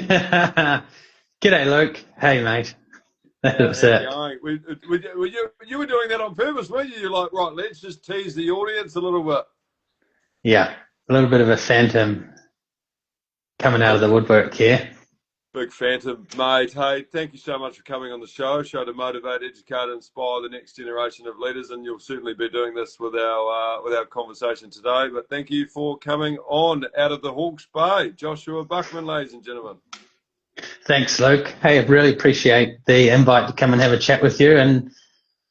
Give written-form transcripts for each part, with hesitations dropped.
G'day, Luke. Hey, mate. That was How's it it. going? You were doing that on purpose, weren't you? You're like, right, let's just tease the audience a little bit. Yeah, a little bit of a phantom coming out of Big, the woodwork here. big phantom, mate. Hey, thank you so much for coming on the show to motivate, educate, and inspire the next generation of leaders. And you'll certainly be doing this with our conversation today. But thank you for coming on out of the Hawke's Bay, Joshua Buckman, ladies and gentlemen. Thanks, Luke. Hey, I really appreciate the invite to come and have a chat with you. And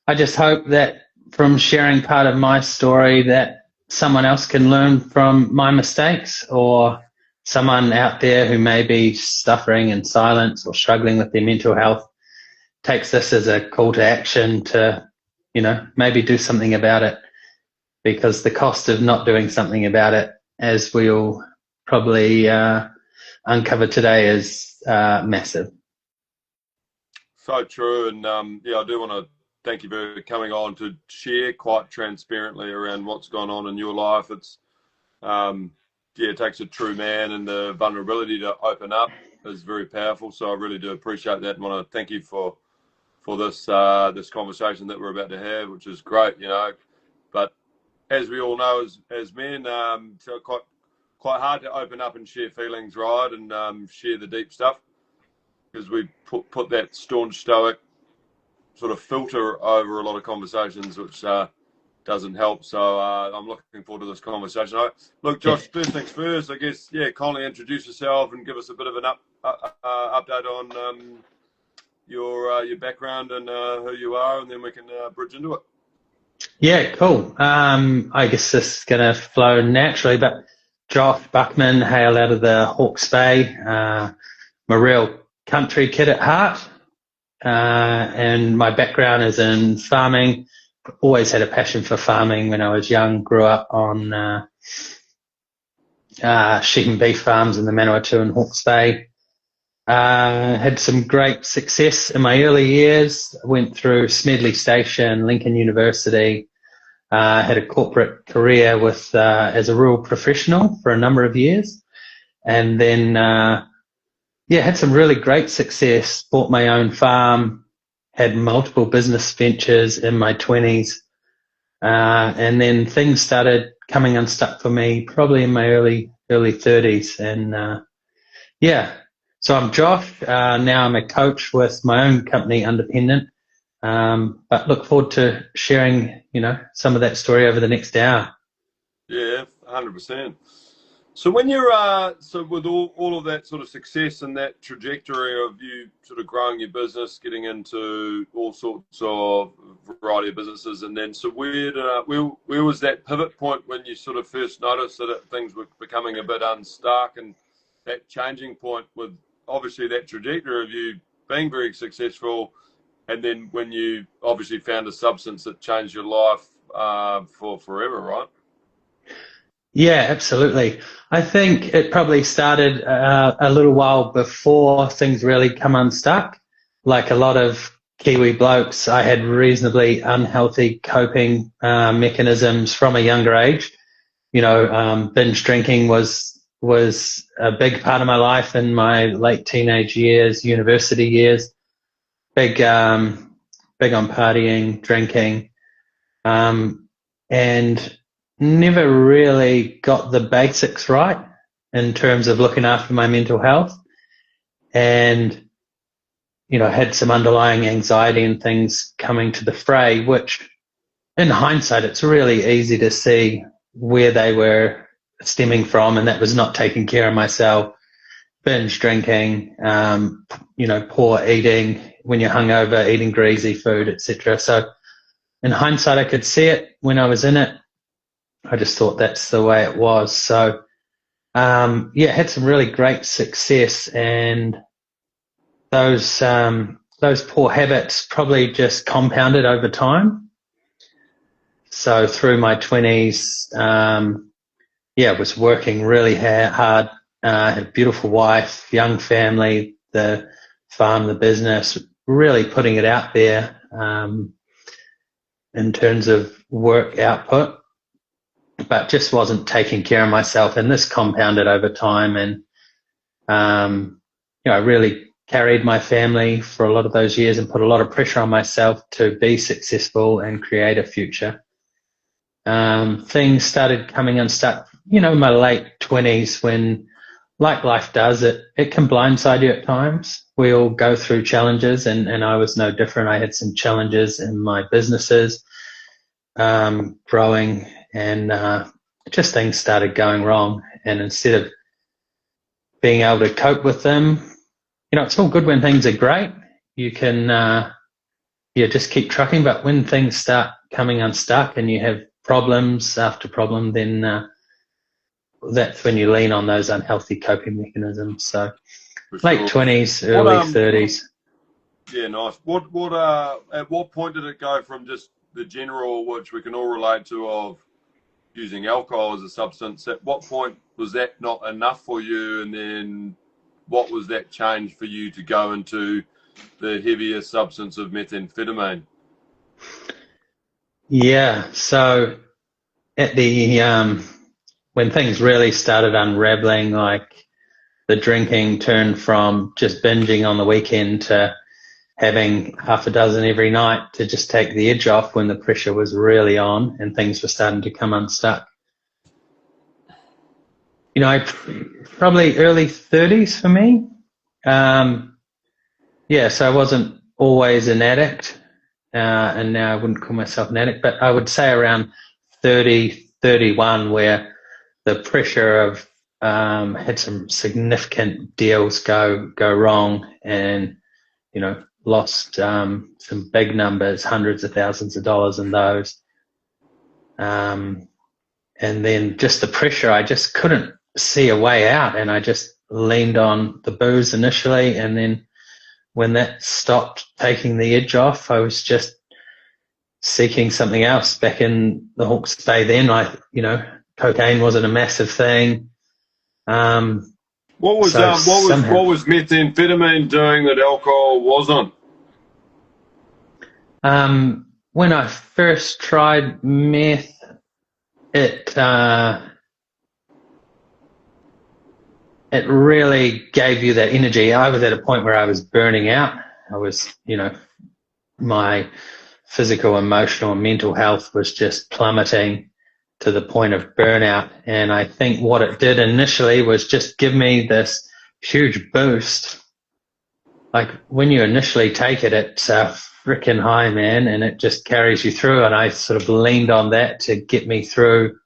I just hope that from sharing part of my story that someone else can learn from my mistakes, or someone out there who may be suffering in silence or struggling with their mental health takes this as a call to action to, maybe do something about it, because the cost of not doing something about it, as we'll probably uncover today, is massive. So true. And I do want to thank you for coming on to share quite transparently around what's gone on in your life. It takes a true man, and the vulnerability to open up is very powerful. So I really do appreciate that, and want to thank you for this conversation that we're about to have, which is great, But as we all know, as men, so quite hard to open up and share feelings, right, and share the deep stuff, because we put that staunch stoic sort of filter over a lot of conversations, which doesn't help. So I'm looking forward to this conversation. Look, Yeah. Josh, first things first, I guess, kindly introduce yourself and give us a bit of an update on your background and who you are, and then we can bridge into it. Yeah, cool. I guess this is going to flow naturally, but Josh Buckman, hail out of the Hawke's Bay. I'm a real country kid at heart, and my background is in farming. Always had a passion for farming when I was young. Grew up on sheep and beef farms in the Manawatu and Hawke's Bay. Had some great success in my early years. Went through Smedley Station, Lincoln University. Had a corporate career with as a rural professional for a number of years, and then had some really great success. Bought my own farm, had multiple business ventures in my 20s, and then things started coming unstuck for me probably in my early 30s, and so I'm Josh. Now I'm a coach with my own company, Undependant. But look forward to sharing, some of that story over the next hour. Yeah, 100%. So when you're so with all of that sort of success and that trajectory of you sort of growing your business, getting into all sorts of variety of businesses, and then so where was that pivot point when you sort of first noticed that things were becoming a bit unstuck, and that changing point with obviously that trajectory of you being very successful, and then when you obviously found a substance that changed your life for forever, right? Yeah, absolutely. I think it probably started a little while before things really come unstuck. Like a lot of Kiwi blokes, I had reasonably unhealthy coping mechanisms from a younger age. Binge drinking was a big part of my life in my late teenage years, university years. Big on partying, drinking, and never really got the basics right in terms of looking after my mental health, and had some underlying anxiety and things coming to the fray, which in hindsight it's really easy to see where they were stemming from, and that was not taking care of myself, binge drinking, poor eating when you're hungover, eating greasy food, etc. So in hindsight I could see it. When I was in it, I just thought that's the way it was. So, had some really great success, and those poor habits probably just compounded over time. So through my 20s, was working really hard. Had a beautiful wife, young family, the farm, the business, really putting it out there in terms of work output, but just wasn't taking care of myself, and this compounded over time, and I really carried my family for a lot of those years and put a lot of pressure on myself to be successful and create a future. Things started coming unstuck, in my late 20s when, like life does, it can blindside you at times. We all go through challenges, and I was no different. I had some challenges in my businesses, growing, and just things started going wrong. And instead of being able to cope with them, it's all good when things are great. You can, just keep trucking. But when things start coming unstuck and you have problems after problem, then that's when you lean on those unhealthy coping mechanisms. So late 20s, early 30s. Yeah, nice. At what point did it go from just the general, which we can all relate to, of using alcohol as a substance? At what point was that not enough for you? And then what was that change for you to go into the heavier substance of methamphetamine? Yeah. So at the, when things really started unraveling, like the drinking turned from just binging on the weekend to having half a dozen every night to just take the edge off when the pressure was really on and things were starting to come unstuck. Probably early 30s for me. So I wasn't always an addict, and now I wouldn't call myself an addict, but I would say around 30, 31, where the pressure of had some significant deals go wrong, and lost some big numbers, hundreds of thousands of dollars in those. And then just the pressure, I just couldn't see a way out, and I just leaned on the booze initially, and then when that stopped taking the edge off, I was just seeking something else. Back in the Hawke's Bay then, cocaine wasn't a massive thing. What was methamphetamine doing that alcohol wasn't? When I first tried meth, it really gave you that energy. I was at a point where I was burning out. I was, my physical, emotional, and mental health was just plummeting to the point of burnout. And I think what it did initially was just give me this huge boost. Like when you initially take it, it's a freaking high, man, and it just carries you through. And I sort of leaned on that to get me through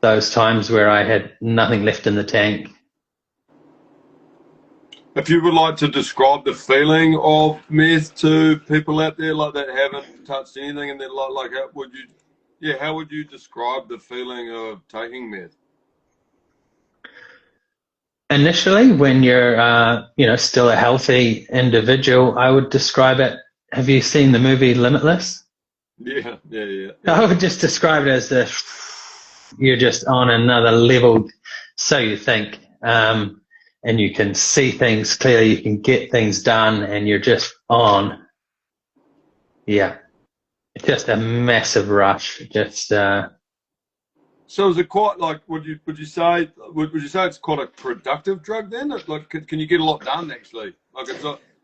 those times where I had nothing left in the tank. If you would like to describe the feeling of meth to people out there like that haven't touched anything in their life, like how would you describe the feeling of taking meth? Initially, when you're, still a healthy individual, I would describe it. Have you seen the movie Limitless? Yeah. I would just describe it as you're just on another level, so you think, and you can see things clearly, you can get things done, and you're just on. Yeah, it's just a massive rush. Just. So is it quite like? Would you say it's quite a productive drug then? Like, can you get a lot done actually? Like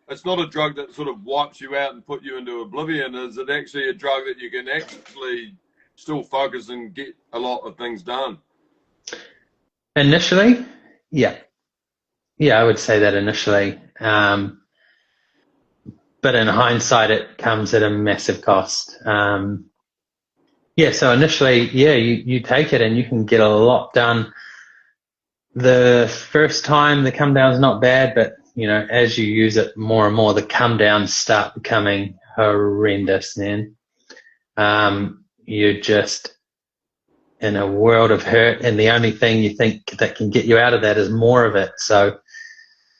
it's not a drug that sort of wipes you out and put you into oblivion. Is it actually a drug that you can actually still focus and get a lot of things done? Initially, yeah, I would say that initially. But in hindsight, it comes at a massive cost. So initially, you take it and you can get a lot done. The first time the come down is not bad, but as you use it more and more, the come downs start becoming horrendous. Then you're just in a world of hurt, and the only thing you think that can get you out of that is more of it. So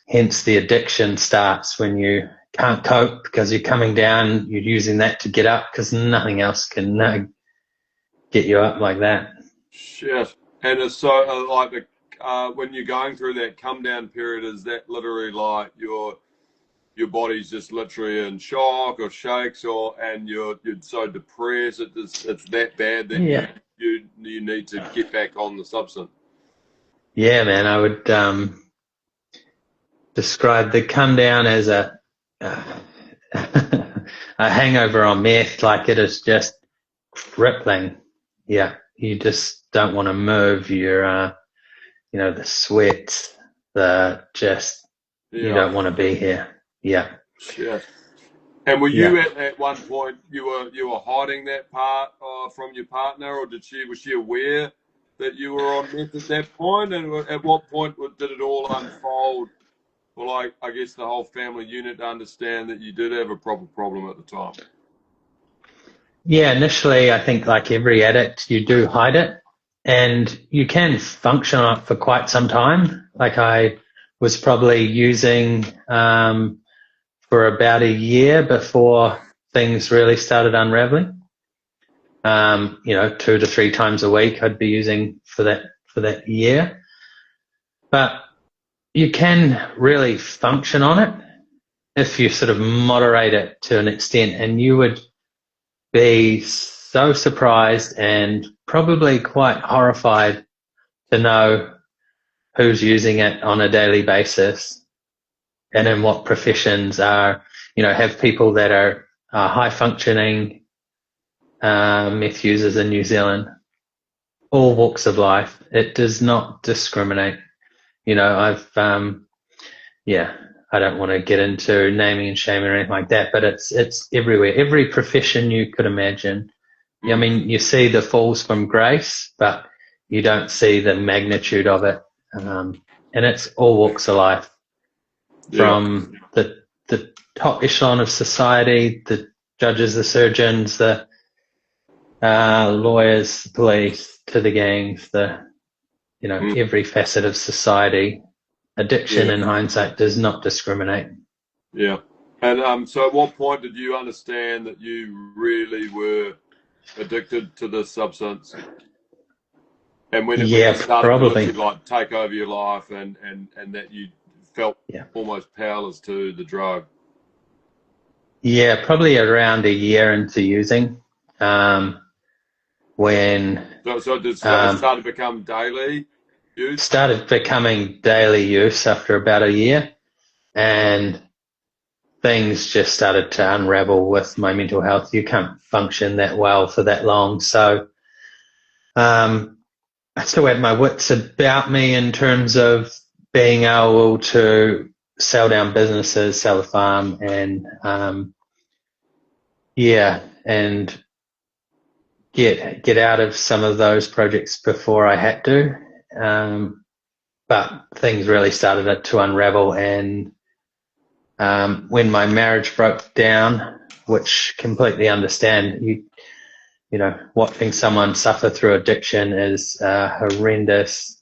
hence the addiction starts when you can't cope because you're coming down, you're using that to get up because nothing else can get you up like that. Shit. And it's so when you're going through that come down period, is that literally like your body's just literally in shock or shakes, and you're so depressed it's that bad that you need to get back on the substance? Yeah, man, I would describe the come down as a hangover on meth. Like, it is just crippling. Yeah, you just don't want to move. You're, the sweat, you don't want to be here. Yeah. Shit. And were Yeah. you at one point you were hiding that part from your partner, or was she aware that you were on meth at that point? And at what point did it all unfold? Well, I guess the whole family unit to understand that you did have a proper problem at the time. Yeah, initially, I think like every addict, you do hide it, and you can function on it for quite some time. Like, I was probably using for about a year before things really started unraveling. 2 to 3 times a week I'd be using for that year. But you can really function on it if you sort of moderate it to an extent, and you would be so surprised and probably quite horrified to know who's using it on a daily basis and in what professions have people that are high functioning meth users in New Zealand, all walks of life. It does not discriminate. I don't want to get into naming and shaming or anything like that, but it's everywhere. Every profession you could imagine. I mean, you see the falls from grace, but you don't see the magnitude of it. And it's all walks of life, from the top echelon of society, the judges, the surgeons, the lawyers, the police, to the gangs, every facet of society. Addiction, in hindsight, does not discriminate. Yeah. And so at what point did you understand that you really were addicted to this substance? And when it started probably to like take over your life, and that you felt almost powerless to the drug? Yeah, probably around a year into using, when So it started to become daily use? Started becoming daily use after about a year, and things just started to unravel with my mental health. You can't function that well for that long. So I still had my wits about me in terms of being able to sell down businesses, sell the farm, and and get out of some of those projects before I had to. But things really started to unravel, and when my marriage broke down, which completely understand, watching someone suffer through addiction is a horrendous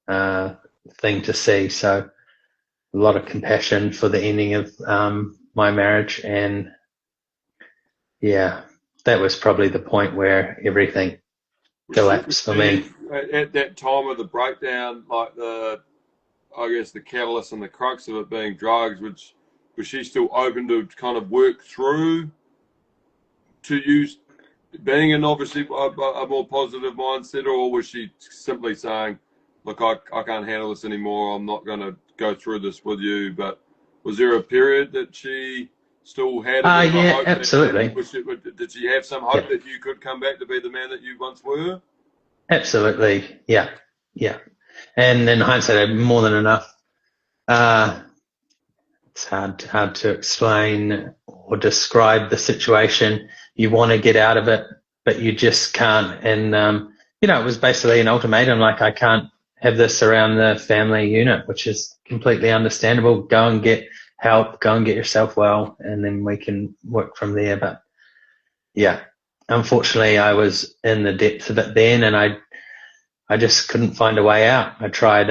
thing to see. So a lot of compassion for the ending of my marriage, and that was probably the point where everything collapsed for me. At that time of the breakdown, like the catalyst and the crux of it being drugs, was she still open to kind of work through to use, being in obviously a more positive mindset, or was she simply saying, look, I can't handle this anymore, I'm not going to go through this with you? But was there a period that she still had a bit of hope? Absolutely. Did she have some hope that you could come back to be the man that you once were? Absolutely, yeah. And in hindsight, I had more than enough. It's hard to explain or describe the situation. You want to get out of it, but you just can't. And it was basically an ultimatum, like, I can't have this around the family unit, which is completely understandable. Go and get help, go and get yourself well, and then we can work from there. But unfortunately, I was in the depths of it then, and I just couldn't find a way out. I tried,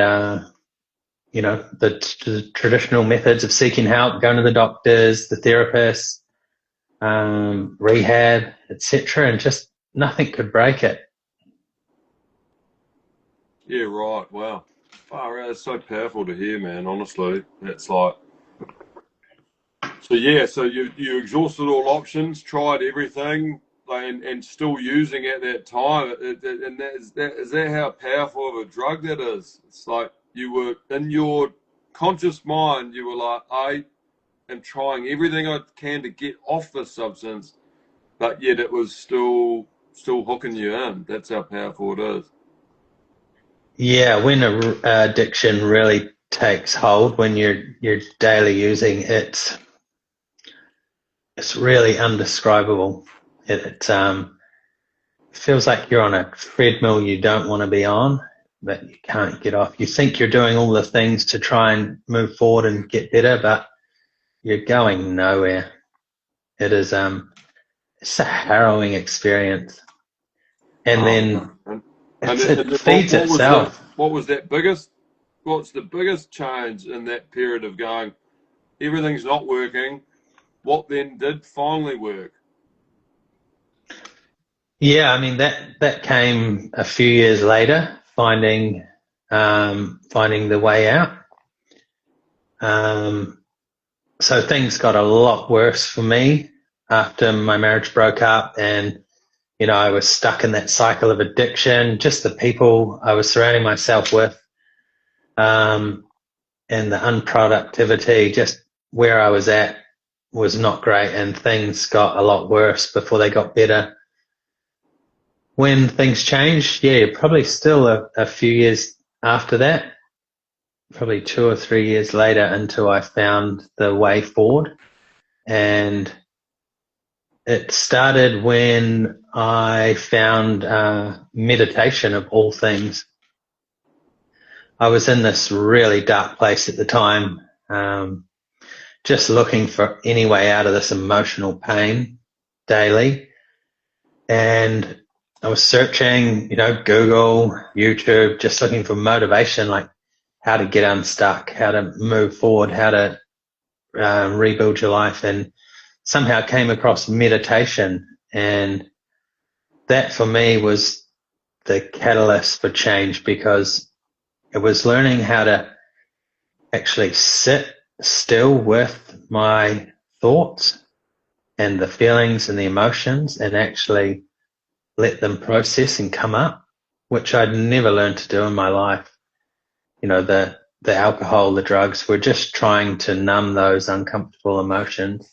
the traditional methods of seeking help, going to the doctors, the therapists, rehab, etc., and just nothing could break it. Yeah, right. Wow. Wow, that's so powerful to hear, man. Honestly, it's like, so you exhausted all options, tried everything, and still using at that time. Is that how powerful of a drug that is? It's like you were in your conscious mind, you were like, I am trying everything I can to get off this substance, but yet it was still hooking you in. That's how powerful it is. Yeah, when addiction really takes hold, when you're daily using it, it's really undescribable. It feels like you're on a treadmill you don't want to be on, but you can't get off. You think you're doing all the things to try and move forward and get better, but you're going nowhere. It is it's a harrowing experience, and then it feeds itself. What was that biggest? What's the biggest change in that period of going? Everything's not working. What then did finally work? Yeah, I mean that came a few years later, finding the way out. So things got a lot worse for me after my marriage broke up, and I was stuck in that cycle of addiction. Just the people I was surrounding myself with, and the unproductivity, just where I was at was not great, and things got a lot worse before they got better. When things changed, yeah, probably still a few years after that, probably 2 or 3 years later, until I found the way forward. And it started when I found meditation, of all things. I was in this really dark place at the time, just looking for any way out of this emotional pain daily. And I was searching, Google, YouTube, just looking for motivation, like how to get unstuck, how to move forward, how to rebuild your life, and somehow came across meditation. And that for me was the catalyst for change, because it was learning how to actually sit still with my thoughts and the feelings and the emotions, and actually let them process and come up, which I'd never learned to do in my life. The alcohol, the drugs were just trying to numb those uncomfortable emotions.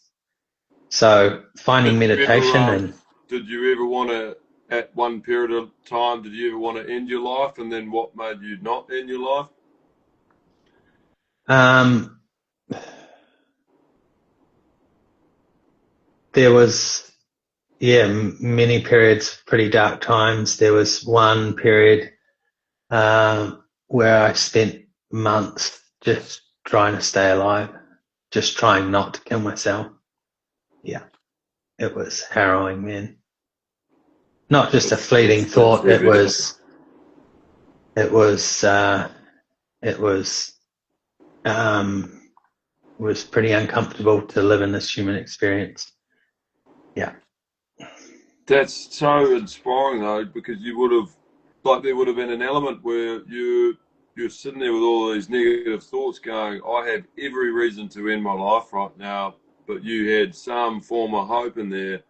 So finding meditation did you ever want to, at one period of time, did you ever want to end your life? And then what made you not end your life? There was, many periods, pretty dark times. There was one period where I spent months just trying to stay alive, just trying not to kill myself. Yeah, it was harrowing, man. Not just a fleeting thought. It was pretty uncomfortable to live in this human experience. Yeah. That's so inspiring though, because you would have, there would have been an element where you're sitting there with all these negative thoughts going, I have every reason to end my life right now, but you had some form of hope in there,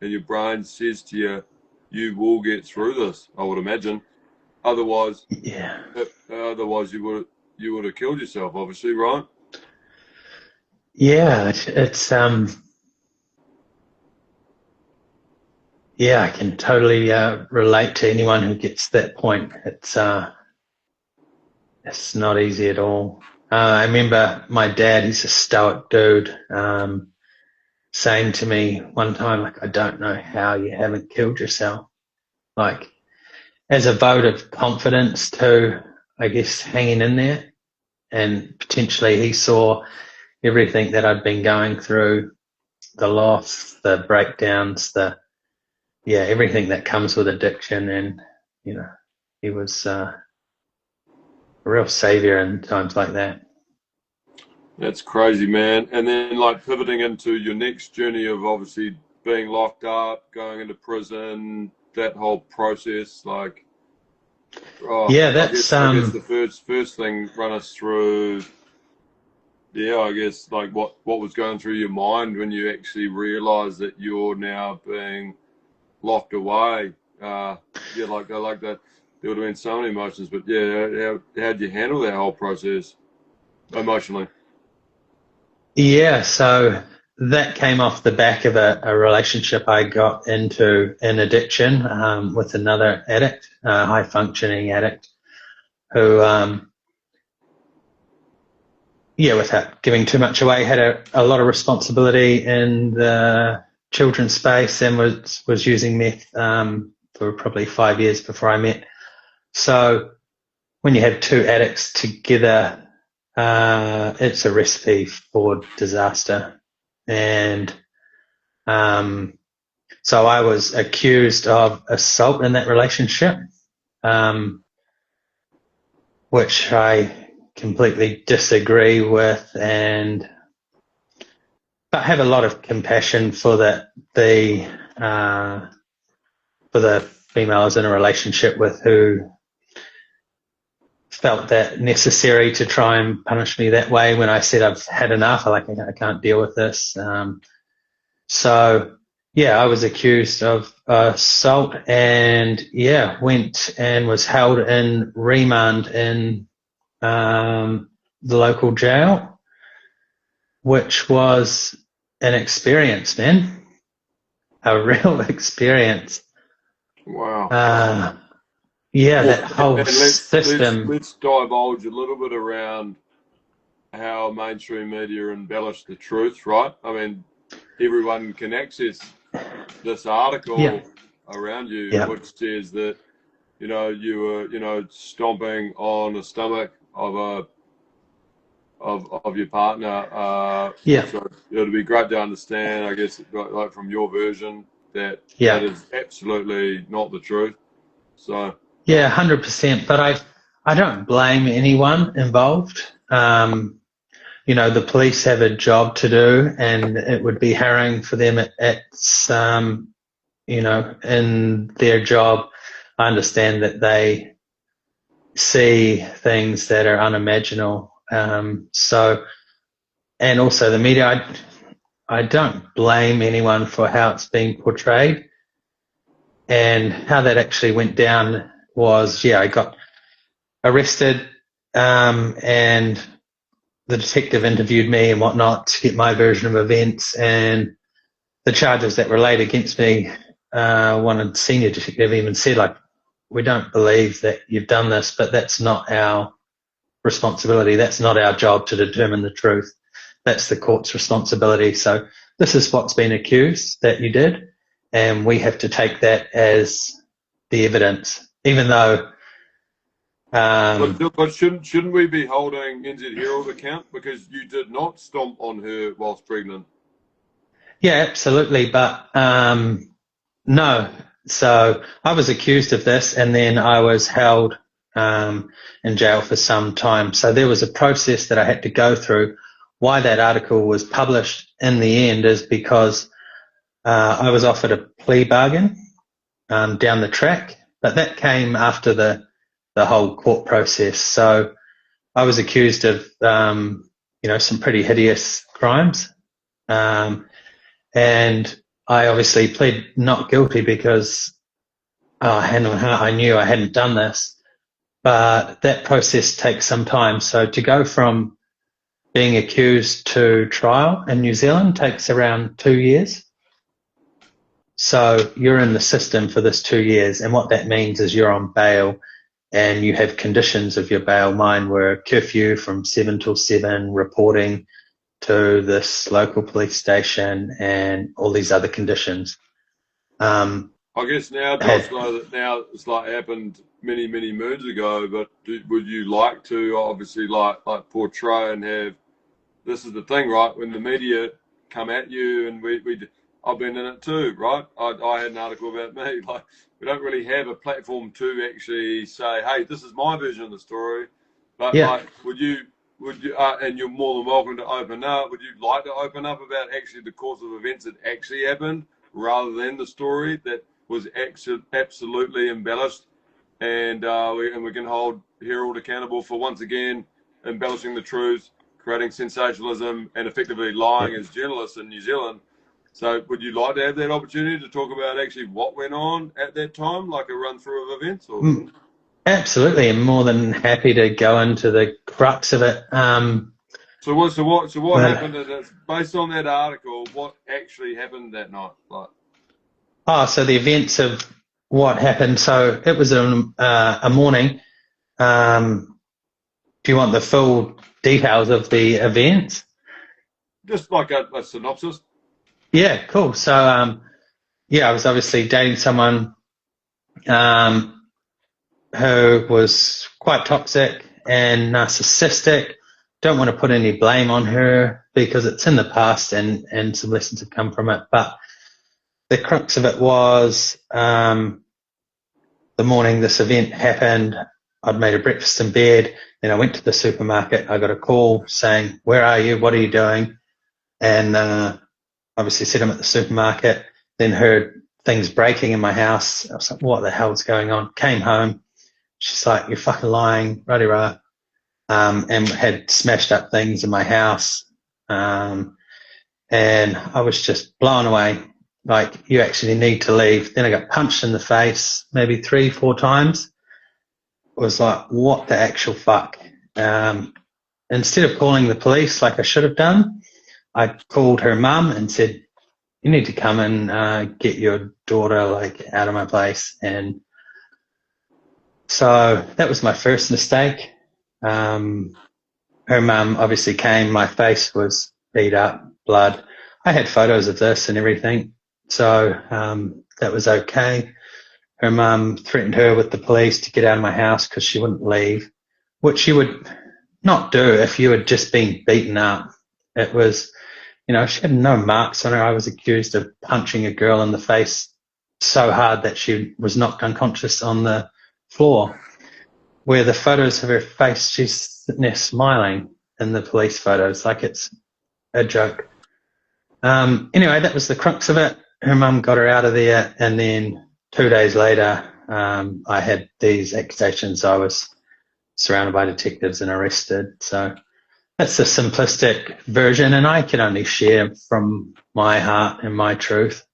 and your brain says to you, you will get through this, I would imagine. Otherwise, you would have killed yourself, obviously, right? Yeah, it's I can totally relate to anyone who gets to that point. It's not easy at all. I remember my dad, he's a stoic dude, saying to me one time, like, I don't know how you haven't killed yourself. Like, as a vote of confidence to, I guess, hanging in there. And potentially he saw everything that I'd been going through, the loss, the breakdowns, everything that comes with addiction. And, he was a real savior in times like that. That's crazy, man. And then pivoting into your next journey of obviously being locked up, going into prison, that whole process, that's I guess the first thing, run us through, I guess what was going through your mind when you actually realized that you're now being locked away. Like that. There would have been so many emotions, but how'd you handle that whole process? emotionally? Yeah, so that came off the back of a relationship I got into in addiction with another addict, a high functioning addict, who, without giving too much away, had a lot of responsibility in the children's space and was using meth for probably 5 years before I met. So when you have two addicts together, it's a recipe for disaster. And so I was accused of assault in that relationship, which I completely disagree with, but have a lot of compassion for the female I was in a relationship with who felt that necessary to try and punish me that way when I said I've had enough. I can't deal with this. So I was accused of assault and went and was held in remand in the local jail, which was an experience, man. A real experience. Wow. That whole system. Let's divulge a little bit around how mainstream media embellish the truth, right? I mean, everyone can access this article around you, which says that, you were, stomping on the stomach of your partner. So it'd be great to understand, I guess, like from your version, that is absolutely not the truth. So 100%. But I don't blame anyone involved. The police have a job to do, and it would be harrowing for them in their job. I understand that they see things that are unimaginable. And also the media, I don't blame anyone for how it's being portrayed. And how that actually went down was, I got arrested, and the detective interviewed me and whatnot to get my version of events, and the charges that were laid against me, one senior detective even said, like, we don't believe that you've done this, but that's not our responsibility. That's not our job to determine the truth. That's the court's responsibility. So this is what's been accused that you did, and we have to take that as the evidence, even though but shouldn't we be holding NZ Herald account because you did not stomp on her whilst pregnant? Yeah, absolutely. But no. So I was accused of this, and then I was held in jail for some time. So there was a process that I had to go through. Why that article was published in the end is because I was offered a plea bargain down the track, but that came after the whole court process. So I was accused of some pretty hideous crimes, and I obviously pled not guilty because hand on heart I knew I hadn't done this. But that process takes some time. So to go from being accused to trial in New Zealand takes around 2 years. So you're in the system for this 2 years, and what that means is you're on bail and you have conditions of your bail. Mine were curfew from 7 till 7, reporting to this local police station, and all these other conditions. I guess now, Josh, now it's like happened many, many moons ago, but would you like to obviously like portray and have, this is the thing, right? When the media come at you, and I've been in it too, right? I had an article about me. Like, we don't really have a platform to actually say, hey, this is my version of the story. But like, would you, and you're more than welcome to open up. Would you like to open up about actually the course of events that actually happened, rather than the story that was absolutely embellished, and we can hold Herald accountable for, once again, embellishing the truth, creating sensationalism, and effectively lying as journalists in New Zealand. So would you like to have that opportunity to talk about actually what went on at that time, like a run through of events? Or? Absolutely. I'm more than happy to go into the crux of it. what happened? Based on that article, what actually happened that night? So the events of what happened. So it was a morning. Do you want the full details of the events? Just like a synopsis. Yeah, cool. So, I was obviously dating someone who was quite toxic and narcissistic. Don't want to put any blame on her because it's in the past and some lessons have come from it. But the crux of it was the morning this event happened, I'd made a breakfast in bed. Then I went to the supermarket. I got a call saying, "Where are you? What are you doing?" And obviously said I'm at the supermarket. Then heard things breaking in my house. I was like, "What the hell's going on?" Came home. She's like, "You're fucking lying, rah-de-rah." And had smashed up things in my house. And I was just blown away. Like, "You actually need to leave." Then I got punched in the face maybe 3-4 times. It was like, what the actual fuck? Instead of calling the police like I should have done, I called her mum and said, "You need to come and get your daughter like out of my place." And so that was my first mistake. Her mum obviously came. My face was beat up, blood. I had photos of this and everything, so that was okay. Her mum threatened her with the police to get out of my house because she wouldn't leave, which she would not do if you had just been beaten up. It was, she had no marks on her. I was accused of punching a girl in the face so hard that she was knocked unconscious on the floor. Where the photos of her face, she's sitting there smiling in the police photos like it's a joke. Anyway, that was the crux of it. Her mum got her out of there, and then 2 days later, I had these accusations. I was surrounded by detectives and arrested. So that's the simplistic version, and I can only share from my heart and my truth.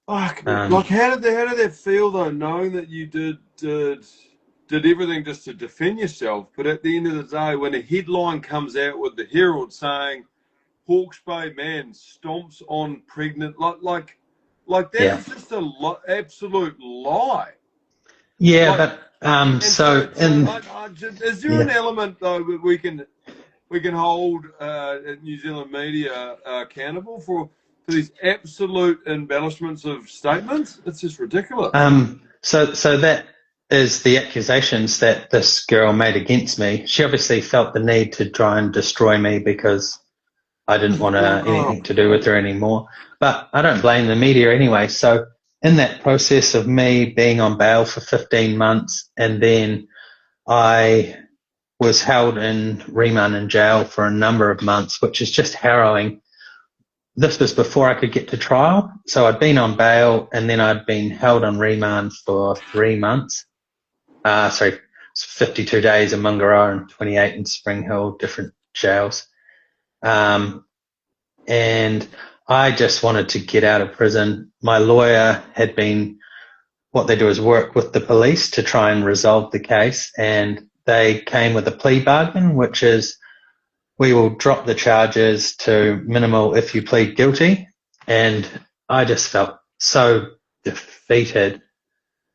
Fuck, like how did that feel though, knowing that you did everything just to defend yourself, but at the end of the day, when a headline comes out with the Herald saying Hawke's Bay man stomps on pregnant, like that is just a absolute lie. Yeah, but is there an element though that we can hold New Zealand media accountable for these absolute embellishments of statements? It's just ridiculous. So that is the accusations that this girl made against me. She obviously felt the need to try and destroy me because I didn't want anything to do with her anymore. But I don't blame the media anyway. So in that process of me being on bail for 15 months, and then I was held in remand in jail for a number of months, which is just harrowing. This was before I could get to trial. So I'd been on bail, and then I'd been held on remand for 3 months. 52 days in Mungaroa and 28 in Spring Hill, different jails. And I just wanted to get out of prison. My lawyer had been, what they do is work with the police to try and resolve the case, and they came with a plea bargain, which is, we will drop the charges to minimal if you plead guilty. And I just felt so defeated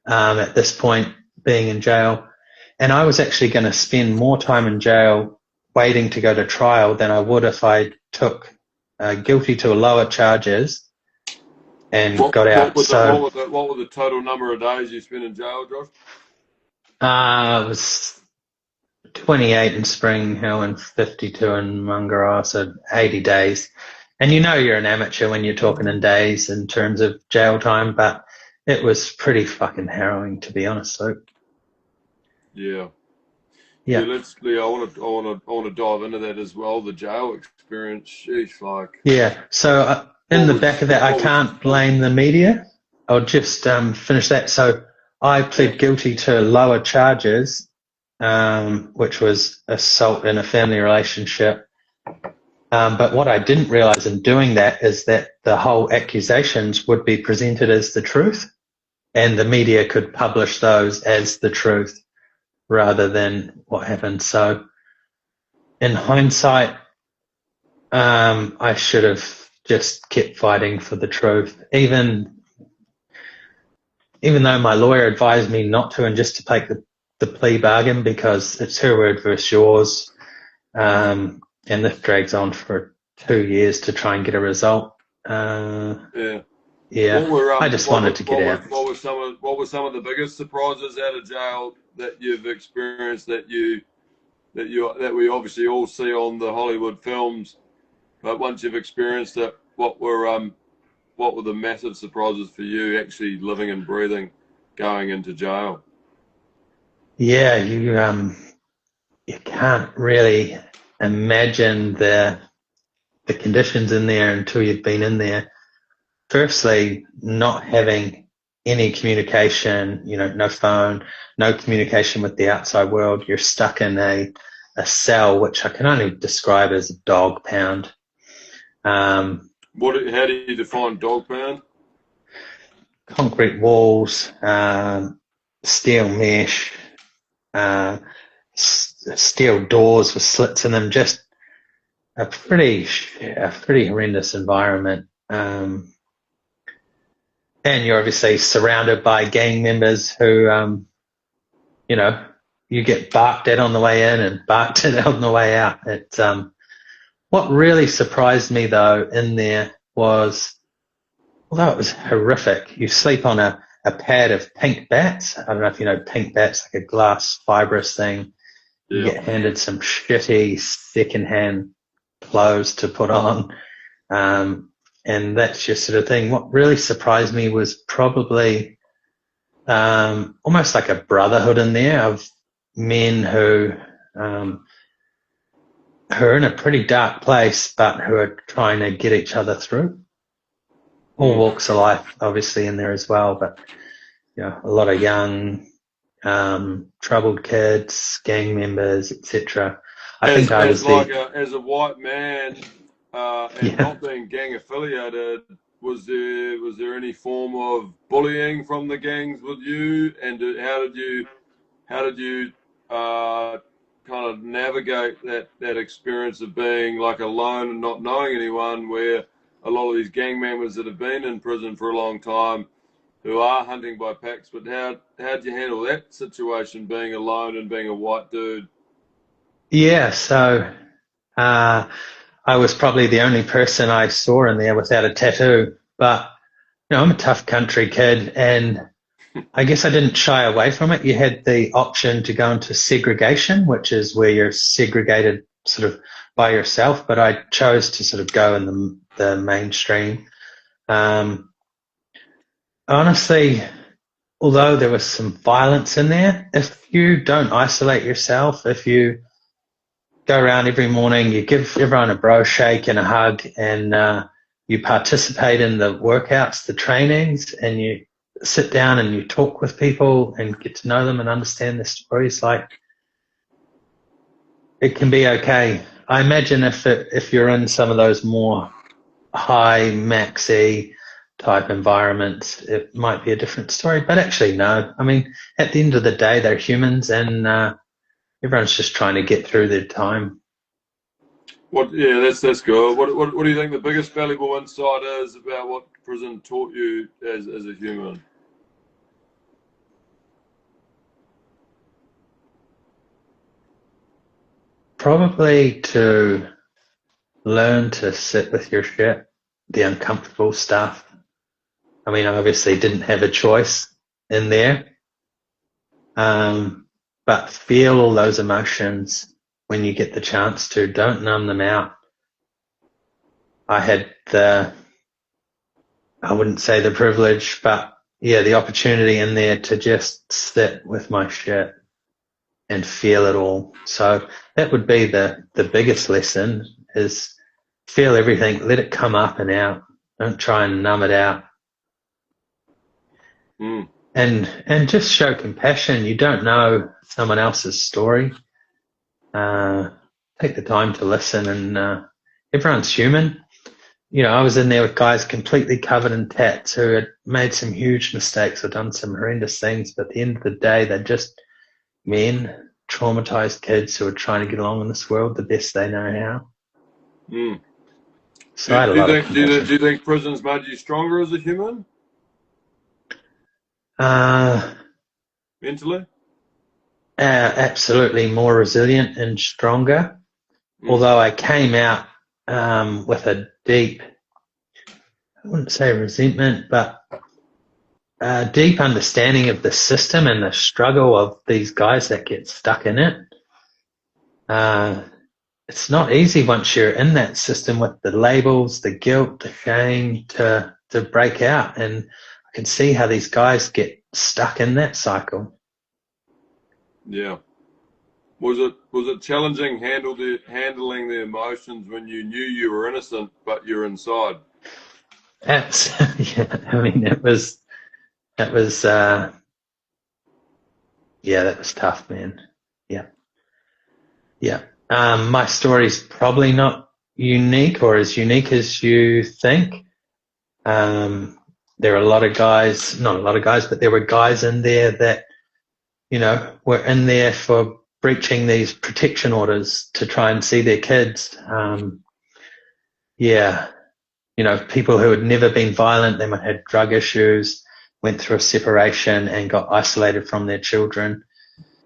at this point, being in jail. And I was actually going to spend more time in jail waiting to go to trial than I would if I took guilty to lower charges and got out. What were the total number of days you spent in jail, Josh? It was 28 in Spring Hill and 52 in Mungaroa, so 80 days. And you're an amateur when you're talking in days in terms of jail time, but it was pretty fucking harrowing, to be honest, Luke. Yeah. I want to dive into that as well. The jail experience, sheesh, like. Yeah. So in the back of that, I can't blame the media. I'll just finish that. So I pled guilty to lower charges, which was assault in a family relationship. But what I didn't realize in doing that is that the whole accusations would be presented as the truth, and the media could publish those as the truth rather than what happened. So in hindsight, I should have just kept fighting for the truth, even though my lawyer advised me not to and just to take the plea bargain because it's her word versus yours. And this drags on for 2 years to try and get a result. Yeah. Yeah, I just wanted to get out. What were some of the biggest surprises out of jail that you've experienced that we obviously all see on the Hollywood films, but once you've experienced it, what were the massive surprises for you actually living and breathing, going into jail? Yeah, you can't really imagine the conditions in there until you've been in there. Firstly, not having any communication, no phone, no communication with the outside world. You're stuck in a cell, which I can only describe as a dog pound. How do you define dog pound? Concrete walls, steel mesh, steel doors with slits in them, just a pretty horrendous environment. And you're obviously surrounded by gang members who, you get barked at on the way in and barked at on the way out. What really surprised me though in there was, although it was horrific, you sleep on a pad of pink bats. I don't know if you know pink bats, like a glass fibrous thing. You get handed some shitty secondhand clothes to put on. And that's your sort of thing. What really surprised me was probably almost like a brotherhood in there of men who are in a pretty dark place, but who are trying to get each other through. All walks of life, obviously, in there as well, but a lot of young, troubled kids, gang members, etc. As a white man. And not being gang affiliated, was there any form of bullying from the gangs with you? And how did you kind of navigate that experience of being like alone and not knowing anyone, where a lot of these gang members that have been in prison for a long time, who are hunting by packs, but how'd you handle that situation, being alone and being a white dude? Yeah, so I was probably the only person I saw in there without a tattoo, but I'm a tough country kid, and I guess I didn't shy away from it. You had the option to go into segregation, which is where you're segregated sort of by yourself, but I chose to sort of go in the mainstream. Honestly, although there was some violence in there, if you don't isolate yourself, if you go around every morning, you give everyone a bro shake and a hug, and you participate in the workouts, the trainings, and you sit down and you talk with people and get to know them and understand their stories, like, it can be okay. I imagine if you're in some of those more high maxi type environments, it might be a different story, but actually no. I mean, at the end of the day, they're humans, and everyone's just trying to get through their time. That's good. What do you think the biggest valuable insight is about what prison taught you as a human? Probably to learn to sit with your shit, the uncomfortable stuff. I mean, I obviously didn't have a choice in there, but feel all those emotions when you get the chance to. Don't numb them out. I had I wouldn't say the privilege, but the opportunity in there to just sit with my shit and feel it all. So that would be the biggest lesson, is feel everything, let it come up and out. Don't try and numb it out. And just show compassion. You don't know someone else's story. Take the time to listen, and everyone's human. I was in there with guys completely covered in tats who had made some huge mistakes or done some horrendous things, but at the end of the day, they're just men, traumatized kids who are trying to get along in this world the best they know how. alongside a lot of compassion. Do you think prison's made you stronger as a human? Mentally? Absolutely more resilient and stronger. Although I came out with a deep, I wouldn't say resentment, but a deep understanding of the system and the struggle of these guys that get stuck in it. It's not easy once you're in that system with the labels, the guilt, the shame to break out. And I can see how these guys get stuck in that cycle. Yeah. Was it challenging handling the emotions when you knew you were innocent but you're inside? Absolutely. Yeah, I mean, that was that was tough, man. Yeah. My story's probably not unique or as unique as you think. There are a lot of guys, not a lot of guys, but there were guys in there that, were in there for breaching these protection orders to try and see their kids. People who had never been violent, they might have had drug issues, went through a separation and got isolated from their children.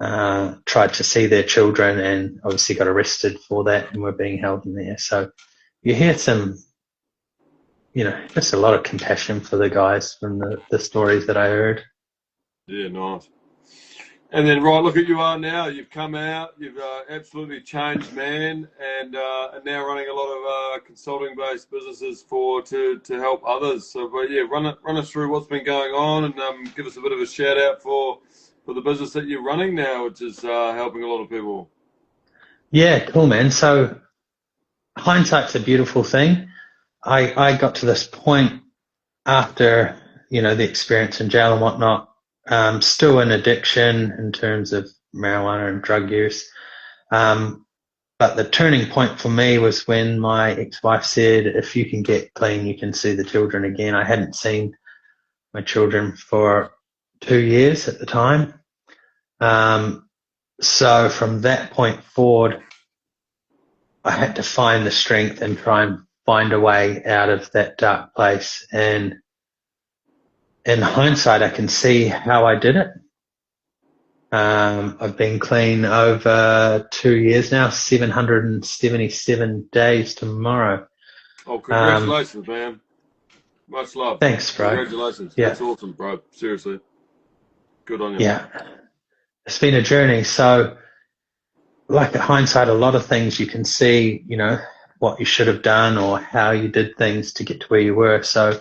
Tried to see their children and obviously got arrested for that and were being held in there. So you hear some, just a lot of compassion for the guys from the stories that I heard. Yeah, nice. And then, right, look at you are now. You've come out. You've absolutely changed, man, and now running a lot of consulting-based businesses to help others. So, but yeah, run us through what's been going on, and give us a bit of a shout out for the business that you're running now, which is helping a lot of people. Yeah, cool, man. So hindsight's a beautiful thing. I got to this point after, the experience in jail and whatnot, still in addiction in terms of marijuana and drug use. But the turning point for me was when my ex-wife said, if you can get clean, you can see the children again. I hadn't seen my children for 2 years at the time. So from that point forward, I had to find the strength and try and find a way out of that dark place. And in hindsight, I can see how I did it. I've been clean over 2 years now, 777 days tomorrow. Oh, congratulations, man. Much love. Thanks, bro. Congratulations. Yeah. That's awesome, bro. Seriously. Good on you. Yeah. It's been a journey. So, like in hindsight, a lot of things you can see, what you should have done or how you did things to get to where you were. So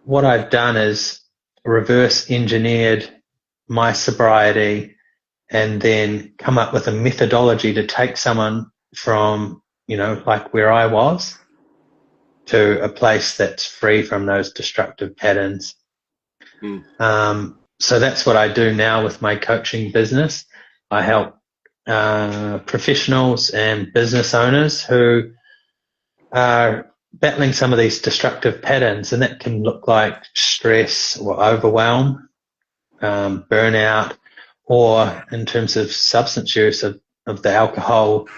what I've done is reverse engineered my sobriety and then come up with a methodology to take someone from, like where I was to a place that's free from those destructive patterns. So that's what I do now with my coaching business. I help professionals and business owners who are battling some of these destructive patterns, and that can look like stress or overwhelm, burnout, or in terms of substance use of the alcohol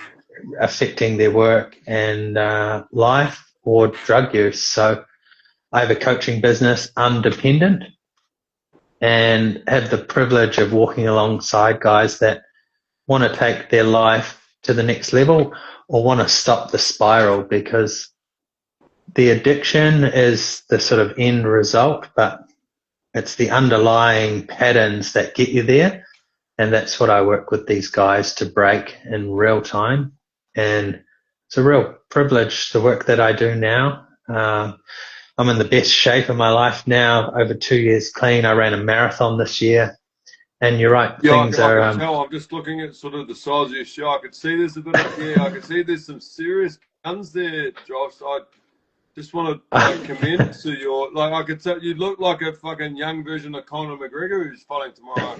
affecting their work and life, or drug use. So I have a coaching business, Undependant, and have the privilege of walking alongside guys that want to take their life to the next level or want to stop the spiral, because the addiction is the sort of end result, but it's the underlying patterns that get you there. And that's what I work with these guys to break in real time. And it's a real privilege, the work that I do now. I'm in the best shape of my life now, over 2 years clean. I ran a marathon this year. And you're right, things are... I can tell. I'm just looking at sort of the size of your show. I could see there's a bit of... I can see there's some serious guns there, Josh. I just want to commend to your... I could tell you look like a fucking young version of Conor McGregor who's fighting tomorrow.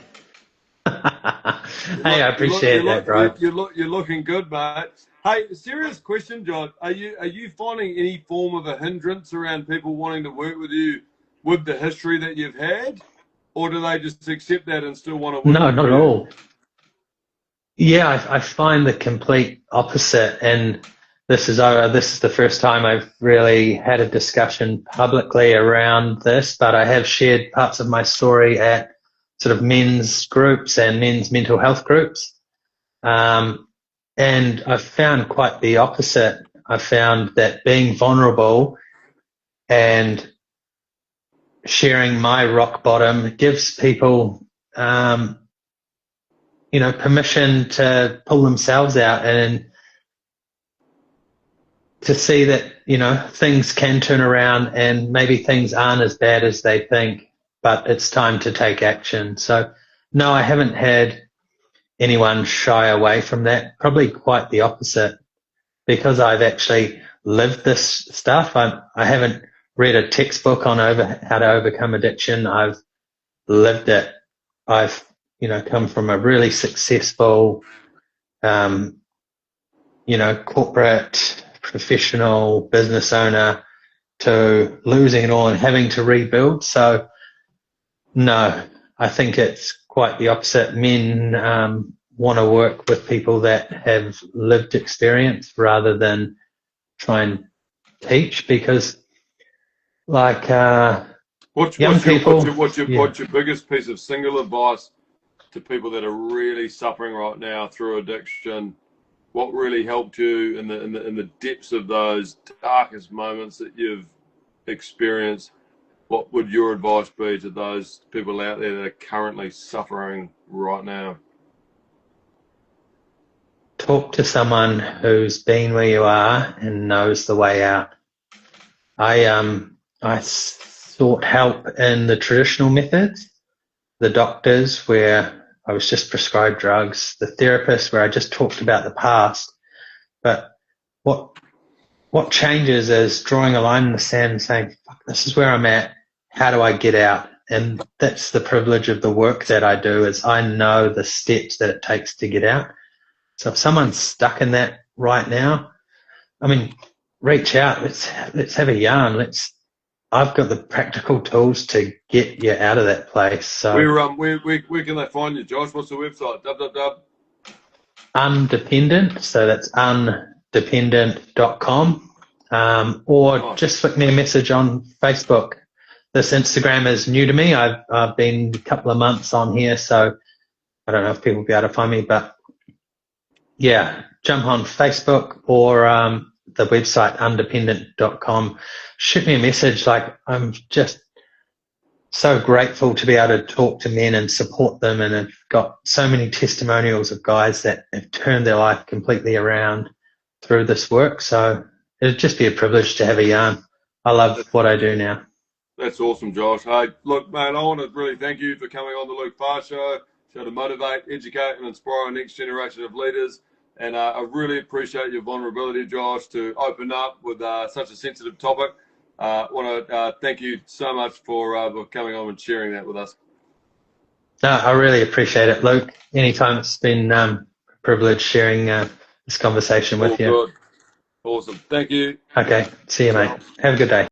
Hey, I appreciate that, bro. You're looking good, mate. Hey, serious question, John. Are you finding any form of a hindrance around people wanting to work with you with the history that you've had? Or do they just accept that and still want to work? No, not at all. Yeah, I find the complete opposite. And this is the first time I've really had a discussion publicly around this, but I have shared parts of my story at sort of men's groups and men's mental health groups. And I've found quite the opposite. I've found that being vulnerable and sharing my rock bottom gives people, permission to pull themselves out and to see that, things can turn around and maybe things aren't as bad as they think, but it's time to take action. So no, I haven't had anyone shy away from that. Probably quite the opposite, because I've actually lived this stuff. I haven't read a textbook on how to overcome addiction. I've lived it. I've, come from a really successful, corporate, professional business owner to losing it all and having to rebuild. So no, I think it's quite the opposite. Men want to work with people that have lived experience rather than try and teach, because like what's your biggest piece of single advice to people that are really suffering right now through addiction? What really helped you in the depths of those darkest moments that you've experienced? What would your advice be to those people out there that are currently suffering right now? Talk to someone who's been where you are and knows the way out. I sought help in the traditional methods, the doctors where I was just prescribed drugs, the therapist where I just talked about the past. But what changes is drawing a line in the sand and saying, fuck, this is where I'm at. How do I get out? And that's the privilege of the work that I do, is I know the steps that it takes to get out. So if someone's stuck in that right now, reach out. Let's have a yarn. I've got the practical tools to get you out of that place. So where can they find you, Josh? What's the website? Undependent. So that's undependent.com. Or just flick me a message on Facebook. This Instagram is new to me. I've been a couple of months on here, so I don't know if people will be able to find me, but yeah, jump on Facebook or the website undependent.com. Shoot me a message. I'm just so grateful to be able to talk to men and support them, and I've got so many testimonials of guys that have turned their life completely around through this work. So it'd just be a privilege to have a yarn. I love what I do now. That's awesome, Josh. Hey, look, man, I want to really thank you for coming on the Luke Farr Show to motivate, educate, and inspire our next generation of leaders. And I really appreciate your vulnerability, Josh, to open up with such a sensitive topic. I want to thank you so much for coming on and sharing that with us. No, I really appreciate it, Luke. Anytime, it's been a privilege sharing this conversation with you. Good. Awesome. Thank you. Okay. See you, mate. Have a good day.